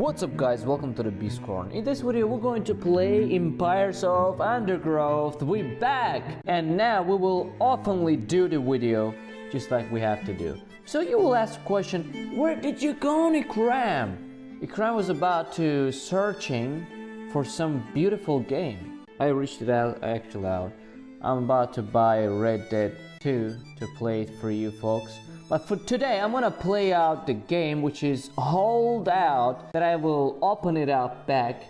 What's up guys, welcome to the BeastCorn. In this video we're going to play Empires of Undergrowth. We're back! And now we will openly do the video just like we have to do. So you will ask the question, where did you go, Ikram? Ikram was about to searching for some beautiful game. I reached it out. I'm about to buy Red Dead 2 to play it for you folks. But for today, I'm gonna play out the game, which is Hold Out, that I will open it up back.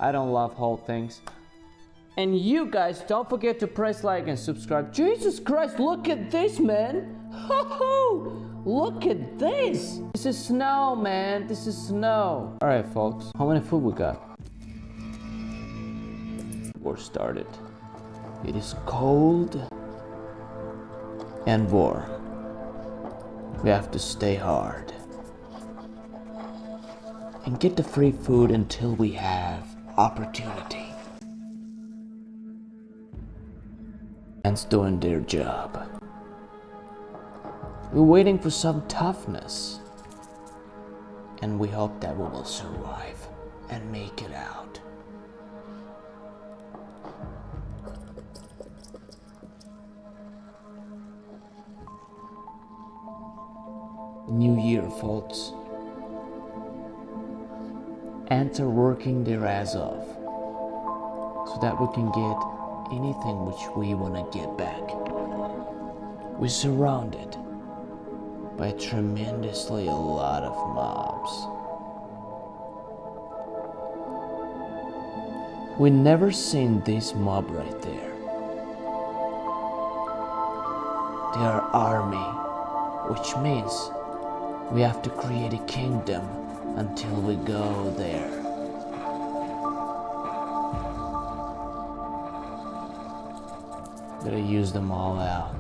I don't love hold things. And you guys, don't forget to press like and subscribe. Jesus Christ, look at this, man. Ho-ho! Look at this. This is snow, man. This is snow. All right, folks, how many food we got? War started. It is cold and war. We have to stay hard and get the free food until we have opportunity. Ants doing their job. We're waiting for some toughness, and we hope that we will survive and make it out. New year, folks. Ants are working their ass off so that we can get anything which we want to get back. We're surrounded by tremendously a lot of mobs. We never seen this mob right there. They are army, which means we have to create a kingdom until we go there. Gotta use them all out.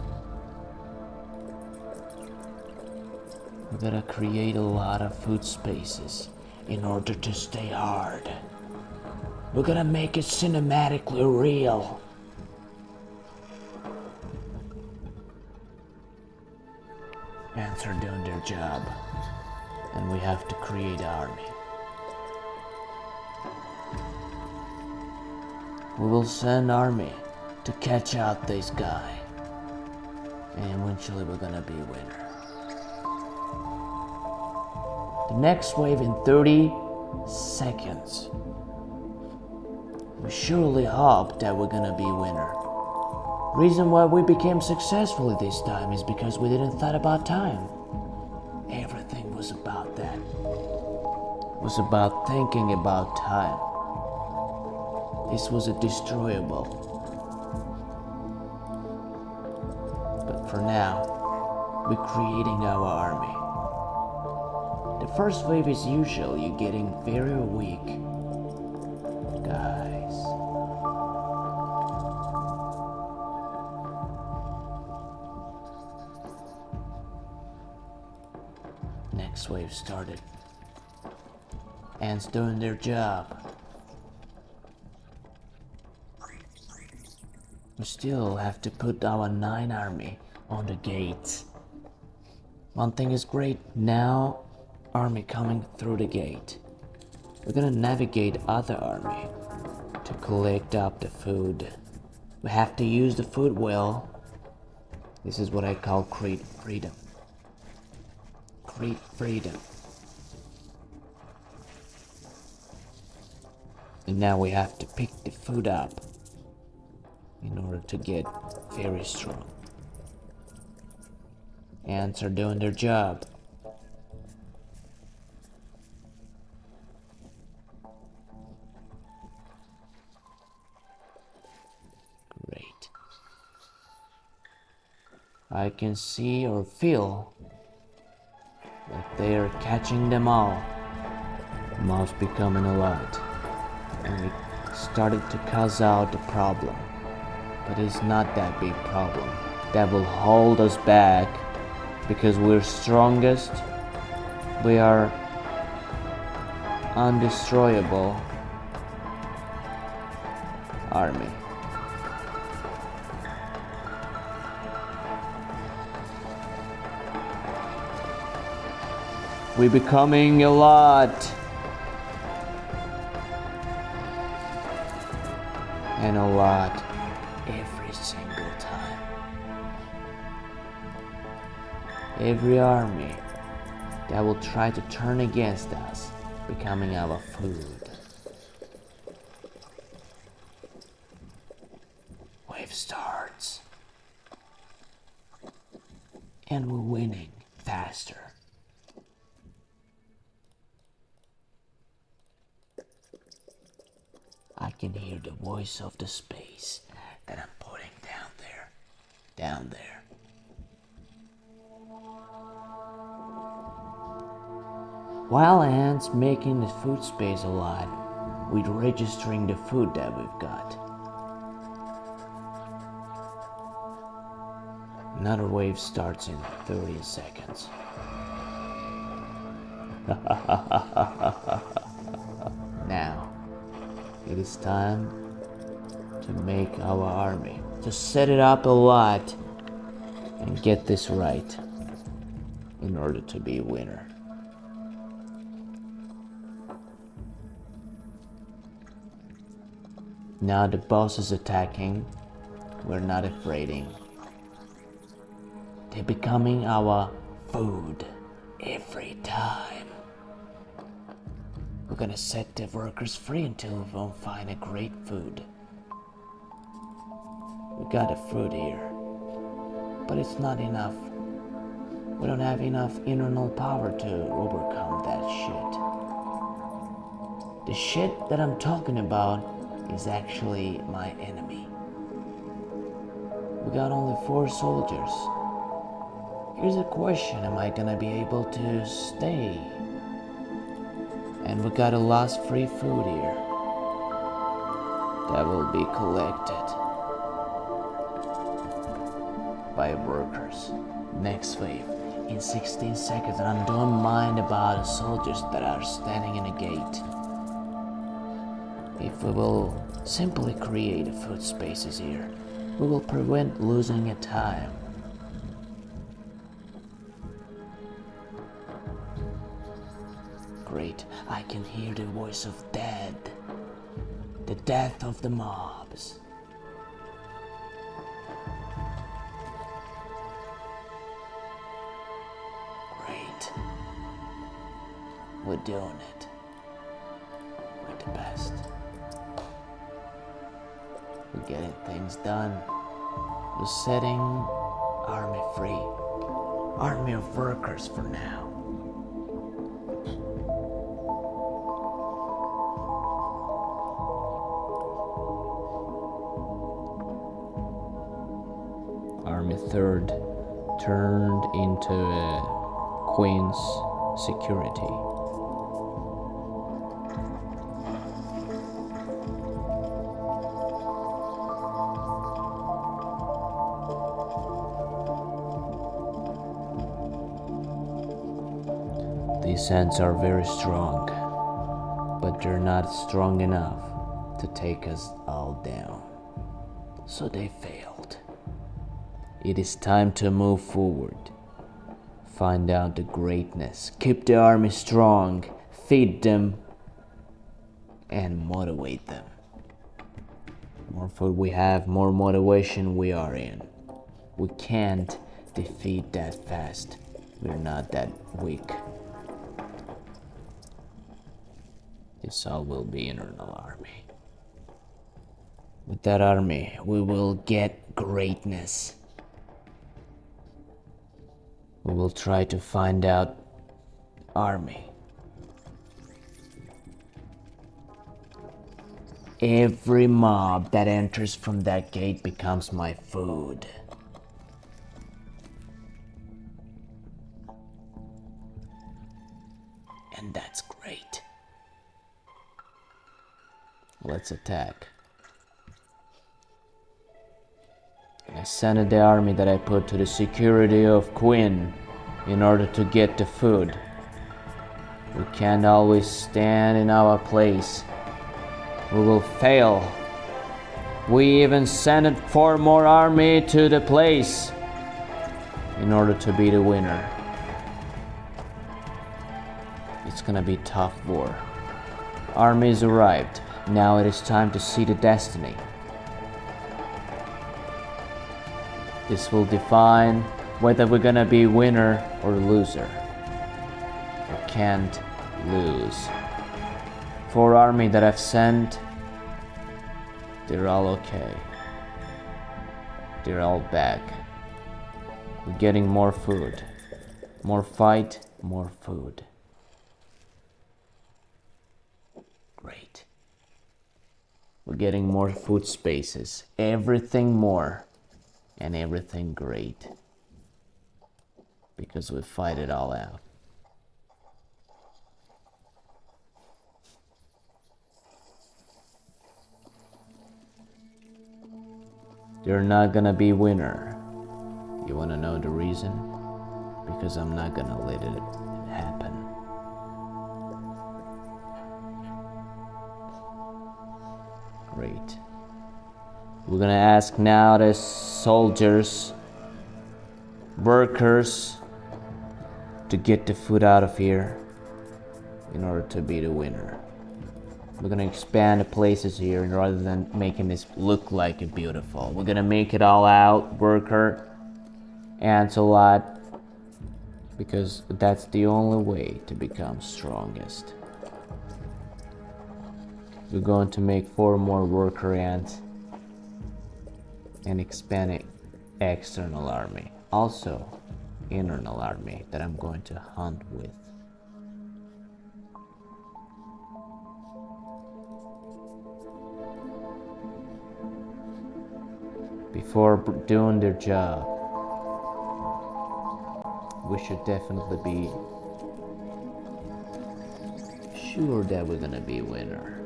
We gotta create a lot of food spaces in order to stay hard. We're gonna make it cinematically real. Ants are doing their job, and we have to create an army. We will send army to catch out this guy, and eventually we're gonna be winner. The next wave in 30 seconds. We surely hope that we're gonna be winner. Reason why we became successful this time is because we didn't thought about time. Everything was about that. It was about thinking about time. This was a destroyable. But for now, we're creating our army. The first wave is usual, you're getting very weak. Guys. Next wave started. Ants doing their job. We still have to put our 9 army on the gates. One thing is great, now army coming through the gate. We're gonna navigate other army to collect up the food. We have to use the food well. This is what I call create freedom. Great freedom. And now we have to pick the food up in order to get very strong. Ants are doing their job. Great. I can see or feel that they are catching them all. The mobs becoming a lot, and it started to cause out the problem. But it's not that big problem that will hold us back, because we're strongest. We are undestroyable army. We're becoming a lot. And a lot every single time. Every army that will try to turn against us, becoming our food. Wave starts. And we're winning faster. I can hear the voice of the space that I'm putting down there. While ants making the food space a lot, we're registering the food that we've got. Another wave starts in 30 seconds. Now, it is time to make our army, to set it up a lot and get this right in order to be a winner. Now the boss is attacking, we're not afraid. They're becoming our food every time. We're gonna set the workers free until we won't find a great food. We got a food here, but it's not enough. We don't have enough internal power to overcome that shit. The shit that I'm talking about is actually my enemy. We got only 4 soldiers. Here's a question, am I gonna be able to stay? And we got a lost free food here that will be collected by workers. Next wave in 16 seconds, and I don't mind about the soldiers that are standing in a gate. If we will simply create food spaces here, we will prevent losing a time. Great, I can hear the voice of dead, the death of the mobs. Great, we're doing it. We're the best. We're getting things done. We're setting army free. Army of workers for now. Army 3rd turned into a Queen's security. These ants are very strong, but they're not strong enough to take us all down. So they failed. It is time to move forward. Find out the greatness. Keep the army strong. Feed them. And motivate them. More food we have, more motivation we are in. We can't defeat that fast. We're not that weak. This all will be internal army. With that army, we will get greatness. We will try to find out army. Every mob that enters from that gate becomes my food. And that's great. Let's attack. I sent the army that I put to the security of Queen in order to get the food. We can't always stand in our place. We will fail. We even sent 4 more army to the place in order to be the winner. It's gonna be tough war. Armies arrived. Now it is time to see the destiny. This will define whether we're gonna be winner or loser. We can't lose. 4 army that I've sent, they're all okay. They're all back. We're getting more food. More fight, more food. Great. We're getting more food spaces. Everything more. And everything great. Because we fight it all out. You're not gonna be winner. You wanna know the reason? Because I'm not gonna let it happen. Great. We're gonna ask now the soldiers, workers, to get the food out of here in order to be the winner. We're gonna expand the places here rather than making this look like it beautiful. We're gonna make it all out, worker, ants a lot, because that's the only way to become strongest. We're going to make 4 more worker ants and expand an external army. Also, internal army that I'm going to hunt with. Before doing their job, we should definitely be sure that we're gonna be a winner.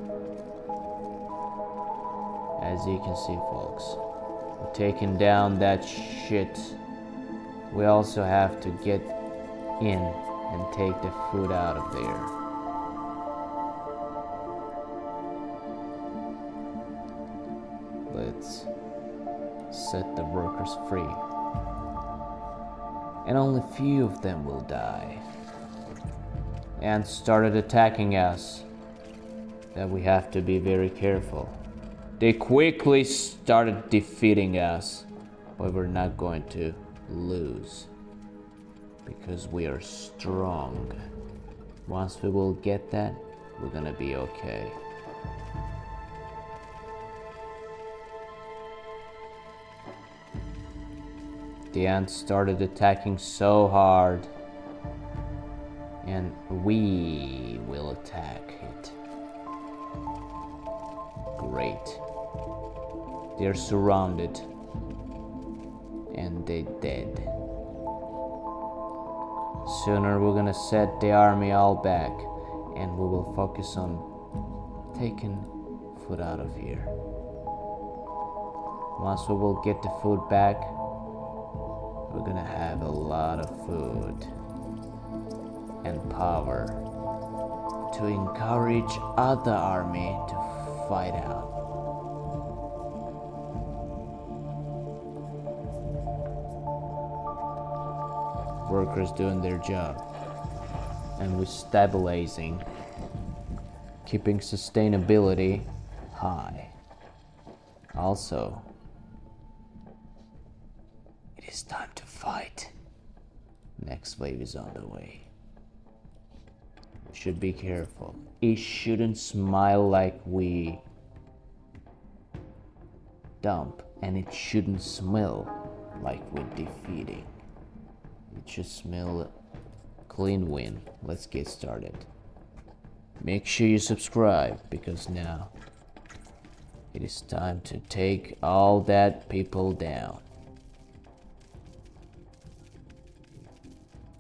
As you can see, folks, we're taking down that shit. We also have to get in and take the food out of there. Let's set the workers free. And only few of them will die. And started attacking us. That we have to be very careful. They quickly started defeating us, but we're not going to lose because we are strong. Once we will get that, we're gonna be okay. The ants started attacking so hard, and we will attack it. Great. They're surrounded and they're dead. Sooner we're gonna set the army all back and we will focus on taking food out of here. Once we will get the food back, we're gonna have a lot of food and power to encourage other army to fight out. Workers doing their job, and we're stabilizing, keeping sustainability high. Also, it is time to fight. Next wave is on the way. We should be careful. It shouldn't smile like we dump, and it shouldn't smell like we're defeating. It should smell clean win. Let's get started. Make sure you subscribe, because now it is time to take all that people down.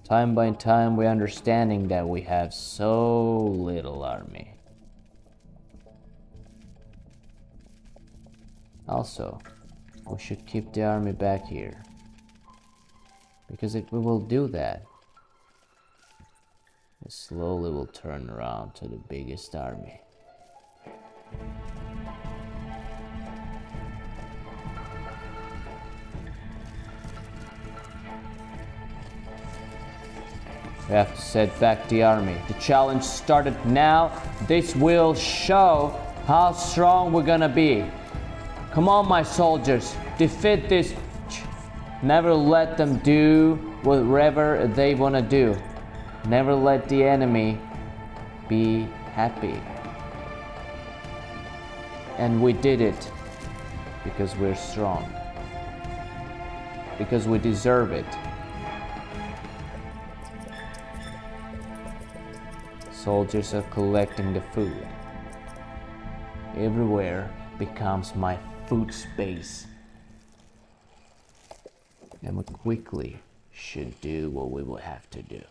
Time by time we're understanding that we have so little army. Also, we should keep the army back here. Because if we will do that, it slowly will turn around to the biggest army. We have to set back the army. The challenge started now. This will show how strong we're gonna be. Come on, my soldiers, defeat this Never let them do whatever they want to do. Never let the enemy be happy. And we did it because we're strong. Because we deserve it. Soldiers are collecting the food. Everywhere becomes my food space. And we quickly should do what we will have to do.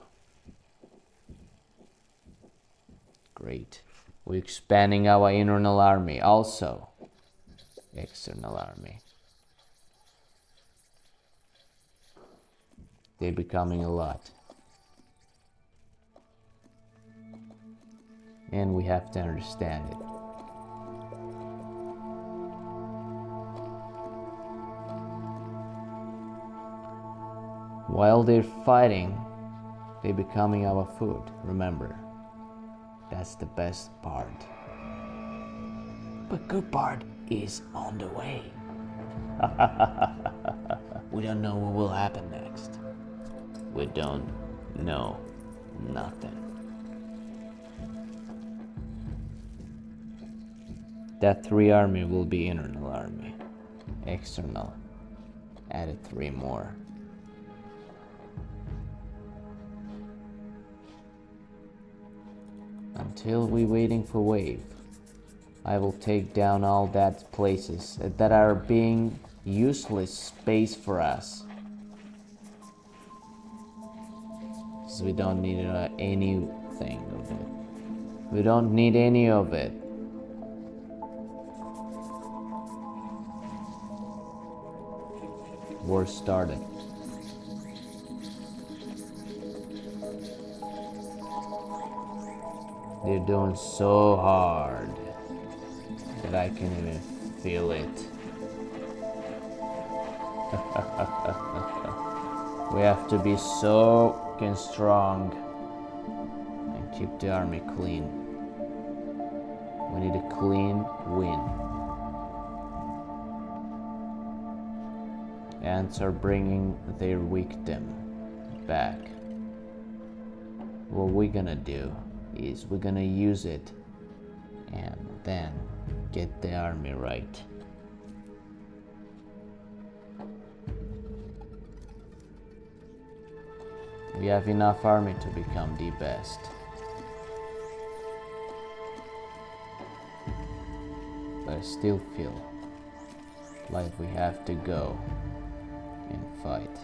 Great. We're expanding our internal army, also external army. They're becoming a lot. And we have to understand it. While they're fighting, they're becoming our food. Remember, that's the best part. But good part is on the way. We don't know what will happen next. We don't know nothing. That 3 army will be internal army. External. Added 3 more. Until we waiting for wave, I will take down all that places that are being useless space for us. So we don't need anything of it. We don't need any of it. War started. They're doing so hard that I can even feel it. We have to be so fucking strong and keep the army clean. We need a clean win. Ants are bringing their victim back. What we're gonna do is we're gonna use it and then get the army right. We have enough army to become the best. But I still feel like we have to go and fight.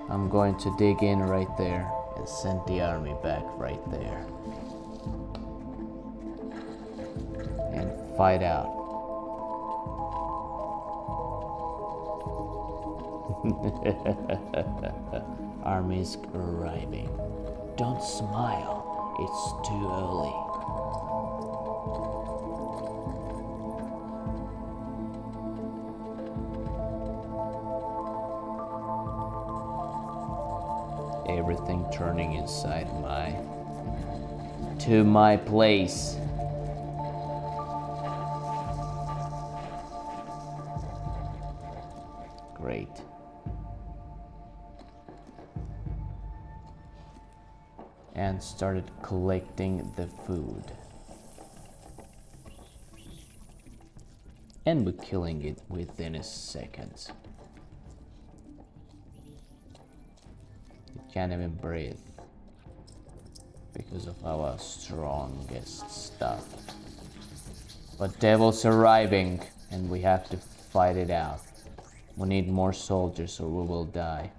I'm going to dig in right there and send the army back right there. And fight out. Army's arriving. Don't smile, it's too early. Everything turning inside to my place. Great. And started collecting the food. And we're killing it within a second. Can't even breathe because of our strongest stuff. But devil's arriving and we have to fight it out. We need more soldiers or we will die.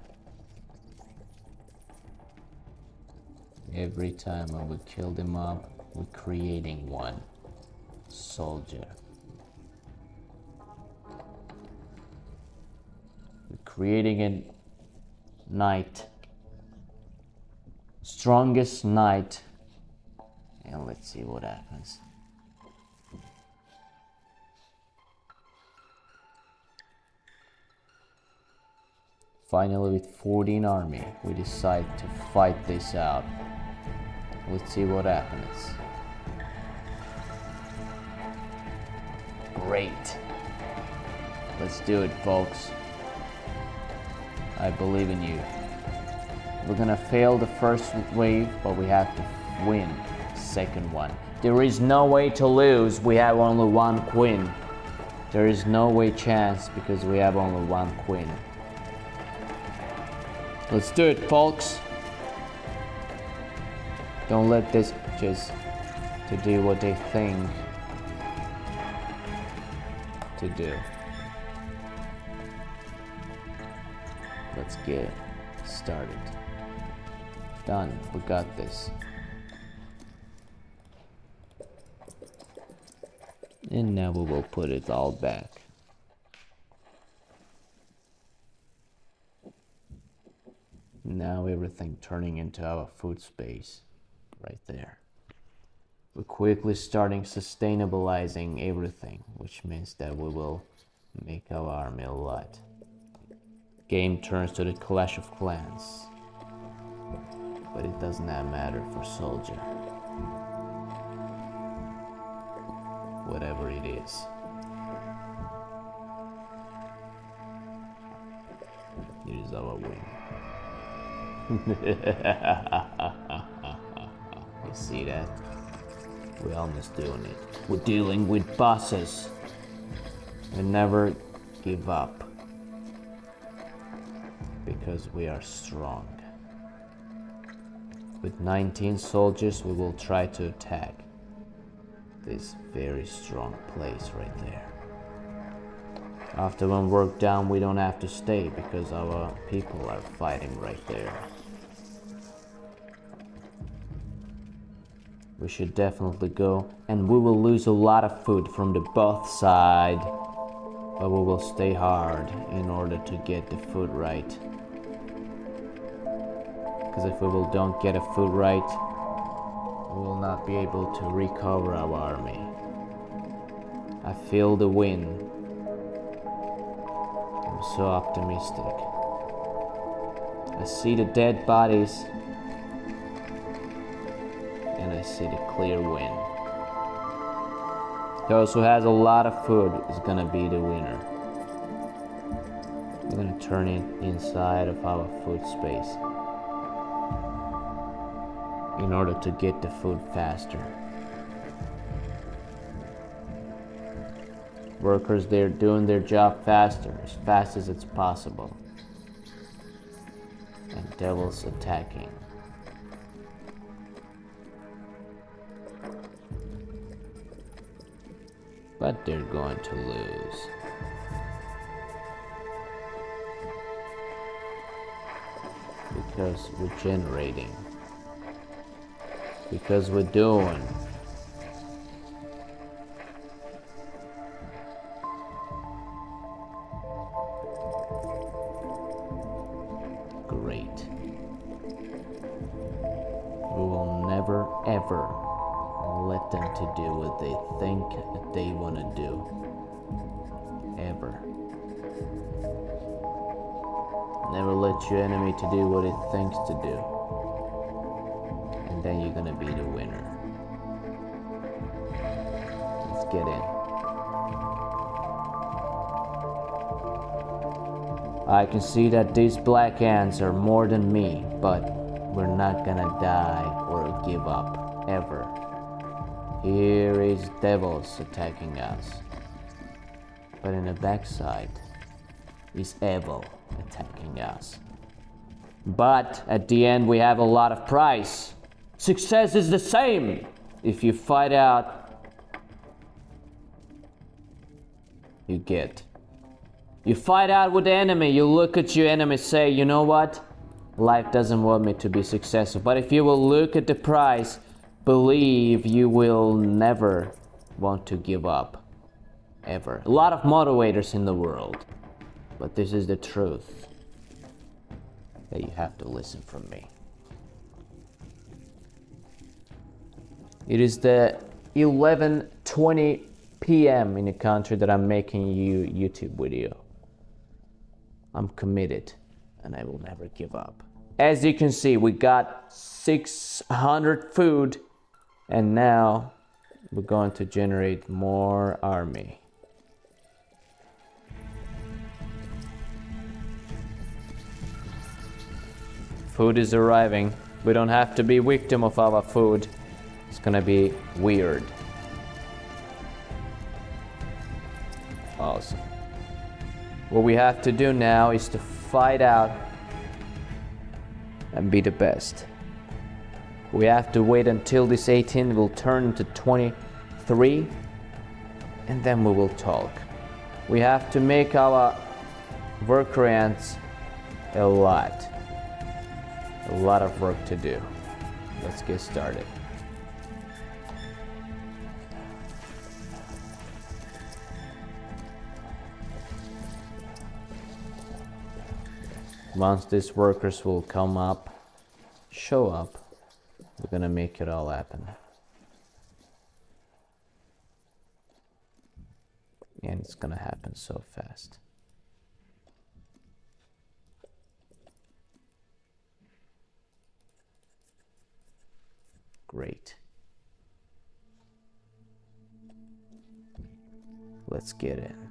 Every time when we kill them up, we're creating one soldier. We're creating a knight. Strongest knight, and let's see what happens. Finally, with 14 army, we decide to fight this out. Let's see what happens. Great. Let's do it, folks. I believe in you. We're gonna fail the first wave, but we have to win the second one. There is no way to lose. We have only one queen. There is no way chance because we have only one queen. Let's do it, folks. Don't let this just to do what they think to do. Let's get started. Done. We got this. And now we will put it all back. Now everything turning into our food space right there. We're quickly starting sustainabilizing everything, which means that we will make our army a lot. Game turns to the Clash of Clans, but it does not matter for soldier. Whatever it is. It is our win. You see that? We're almost doing it. We're dealing with bosses. We never give up. Because we are strong. With 19 soldiers, we will try to attack this very strong place right there. After when we're done, we don't have to stay because our people are fighting right there. We should definitely go, and we will lose a lot of food from the both side, but we will stay hard in order to get the food right. Because if we don't get a food right, we will not be able to recover our army. I feel the win. I'm so optimistic. I see the dead bodies. And I see the clear win. Those who has a lot of food is gonna be the winner. We're gonna turn it inside of our food space in order to get the food faster. Workers, they're doing their job faster, as fast as it's possible. And devils attacking. But they're going to lose. Because we're generating. Because we're doing. Great. We will never ever let them to do what they think that they want to do. Ever. Never let your enemy to do what it thinks to do. And then you're gonna be the winner. Let's get in. I can see that these black ants are more than me, but we're not gonna die or give up. Ever. Here is devils attacking us. But in the backside is evil attacking us. But at the end we have a lot of prize. Success is the same. If you fight out, you get. You fight out with the enemy, you look at your enemy, say, you know what? Life doesn't want me to be successful. But if you will look at the prize, believe you will never want to give up. Ever. A lot of motivators in the world. But this is the truth that you have to listen from me. It is the 11:20 p.m. in the country that I'm making you YouTube video. I'm committed and I will never give up. As you can see, we got 600 food and now we're going to generate more army. Food is arriving. We don't have to be victim of our food. It's gonna be weird. Awesome. What we have to do now is to fight out and be the best. We have to wait until this 18 will turn to 23, and then we will talk. We have to make our worker ants a lot of work to do. Let's get started. Once these workers will show up, we're gonna make it all happen. And it's gonna happen so fast. Great. Let's get in.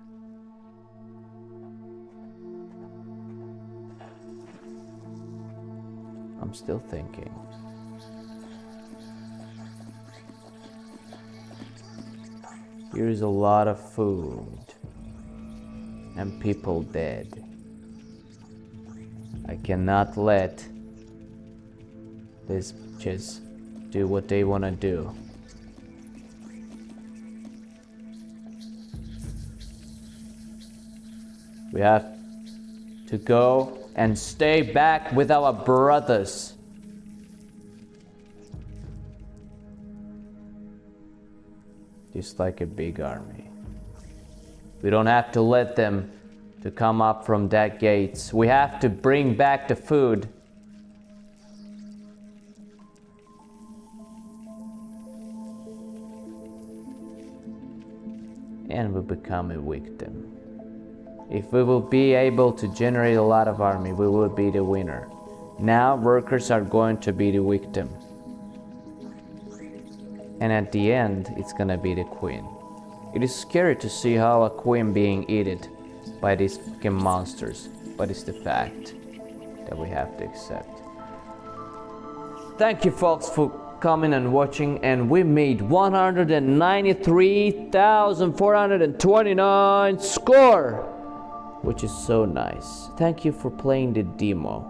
I'm still thinking. Here's a lot of food and people dead. I cannot let these bitches do what they want to do. We have to go and stay back with our brothers. Just like a big army. We don't have to let them to come up from that gates. We have to bring back the food. And we become a victim. If we will be able to generate a lot of army, we will be the winner. Now workers are going to be the victim. And at the end, it's gonna be the queen. It is scary to see how a queen being eaten by these fucking monsters, but it's the fact that we have to accept. Thank you folks for coming and watching, and we made 193,429 score, which is so nice. Thank you for playing the demo,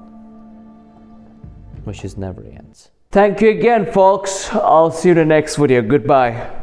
which is never ends. Thank you again, folks. I'll see you in the next video. Goodbye.